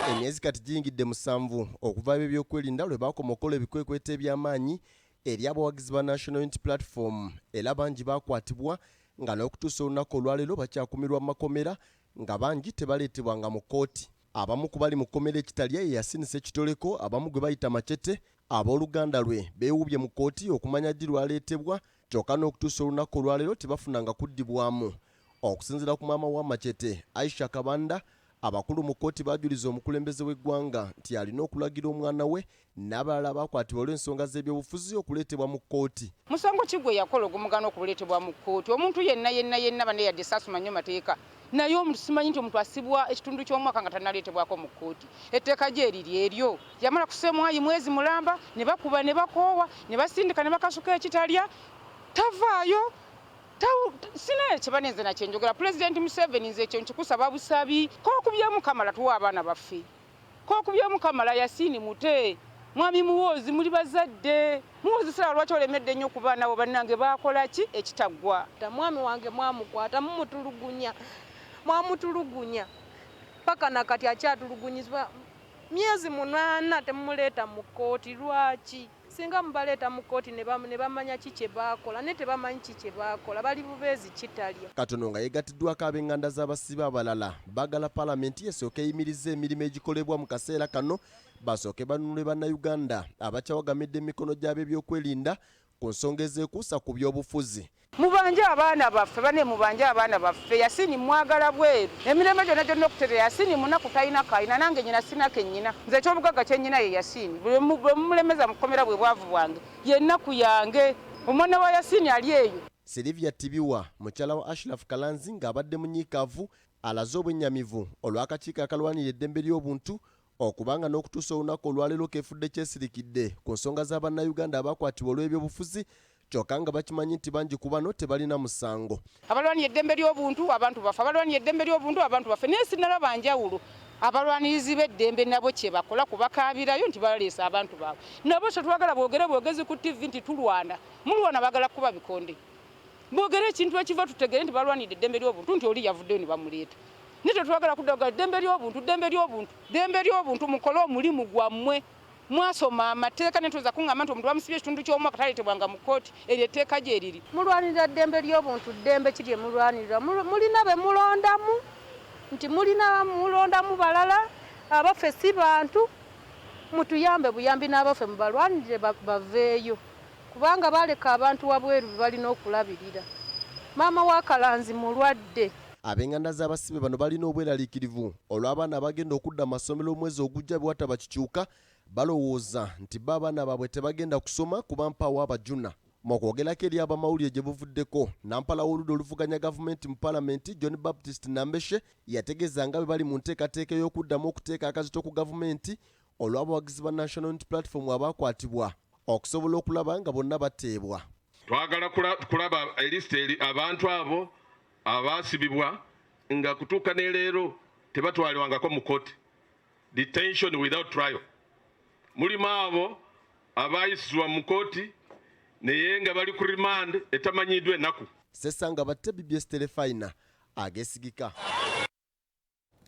Emyezi kati giyingidde 7 okuva ebyokwerinda lwe baakoma okukola ebikwekweto eby'amaanyi eri abawagizi ba National Unity Platform era bangi baakwatibwa nga n'okutuusa olunaku olwaleero bakyakumirwa makomera nga bangi tebaleetebwanga mu kkooti. Abamu ku bali mu kkomera ekitalya ye Yasin Ssekitoleko, abamu gwe bayita Machete, abooluganda lwe beewubye mu kkooti okumanya ddi lwaleetebwa kyokka n'okutuusa olunaku olwaleero tebafunanga kuddibwamu. Okusinziira ku maama wa Machete, Aisha Kabanda, abakulu mu kkooti baajuliza omukulembeze w'eggwanga nti alina okulagira omwana we n'abalala abakwatibwa olw'ensonga z'ebyobufuzi okuleetebwa mu kkooti. Musango ki gwe yakola ogumugana okuleetebwa mu kkooti? Omuntu yenna bane yadde saasoma nnyo mateeka. Naye omuntu simanyi nti omuntu asibwa ekitundu ky'omwaka nga tannaleetebwako mu kkooti. Etteeka gye eriri eryo. Yamala kusemwayi mwezi mulamba ne bakuba ne bakoowa ne basindika ne bakasuka ekitalya. Tavaayo. Sina ekibanenze nakyo njogera Pulezidenti Museveni nze ekyo nkikusaba busabi k'okubyemu Kamala tuwa abaana baffe. K'okubyemu Kamala Yasini mute. Mwami Muwoozi muli bazadde. Muwoozi sala lwaki olemedde nnyo ku baana bo bannange baakola ki ekitaggwa. Mwami wange mwamukwata mwamutulugunya. Paka nakati akyatulugunyizibwa myezi 8 temuleeta mu kkooti lwaki? Singa mubaleeta mu kkooti ne bamanya ki kye baakola ne tebamanyi ki kye baakola bali bubeezi kitalya. Katono nga yeegatiddwako ab'enganda z'abasibe abalala baagala paalamenti esooke eyimirize emirimu egikolebwa mu kaseera kano basooke banunule bannayuganda abakyawagamidde emikono gyabo ebyokwerinda ku nsonga ezeekuusa ku by'obufuzi. Mubanje abaana baffe bane mubanje abaana baffe Yasini mwagala bweru emirembe gyonna okuterera Yasini munaku talina kayina nange nyina sina kennyina nze eky'obugagga kyennyina ye Yasini bwe mumulemeza mukomera bwe bwavu bwange yennaku yange omwana wa Yasini ali eyo. Silivia Tibiwa mukyala wa Ashraf Kalanzi ng'abadde munyiikaavu alaze obwennyamivu olw'akakiiko akalwanira eddembe ly'obuntu okubanga n'okutuusa olunaku olwaleero keefudde kyesirikidde ku nsonga z'abannayuganda abaakwatibwa olw'ebyobufuzi kyokka nga bakimanyi nti bangi ku bano tebalina musango. Abalwanira eddembe ly'obuntu abantu baffe, abalwanira eddembe ly'obuntu abantu baffe, naye sinalaba njawulo. Abalwanirizi b'eddembe nabo kye bakola kubakaabirayo nti baleesa abantu baabwe. Nabo tetwagala boogere bwogezi ku TV nti tulwana. Mulwana baagala kuba bikonde. Boogere ekintu ekiva tutegere nti balwanira eddembe ly'obuntu nti oli yavuddeyo ne bamuleeta. Naye tetwagala kuddaga eddembe ly'obuntu mukole omulimu gwammwe. Mwasoma amateeka ne tuza kuŋŋamba nti omuntu bamusibye ekitundu ky'omwaka taleetebwanga mu kkooti eryo etteeka gye eriri. Mulwanirira ddembe ly'obuntu ddembe kiri mulwanirira mulina be mulondamu nti mulina mulondamu balala abaffe si bantu mutuyambe buyambi n'abaffe mubalwanirire baveeyo kubanga baleka abantu wabweru balina okulabirira. Maama wa Kalanzi mulwadde. Ab'enganda z'abasibe bano balina obweraliikirivu olw'abaana abagenda okudda amasomero omwezi ogujja bwe wataba balowooza nti abaana baabwe tebagenda kusoma kuba mpaawo abajuna. Mu kwogerako eri abamawulire gye buvuddeko, nampala w'oludda oluvuganya gavumenti mu paalamenti John Baptist Nambeshe yategeeza nga bwe bali mu nteekateeka ey'okuddamu okuteeka akazito ku gavumenti olw'abawagizi ba National Unity Platform abaakwatibwa okusobola okulaba nga bonna bateebwa. Twagala kulaba elisiti eri abantu abo abaasibibwa nga kutuuka ne leero tebatwalibwangako mu kkooti. Detention without trial. Mulimu abo abayisibwa mu kkooti naye nga bali ku remand etamanyiddwa ennaku. Sesanga batte BBS Telefina agesigika.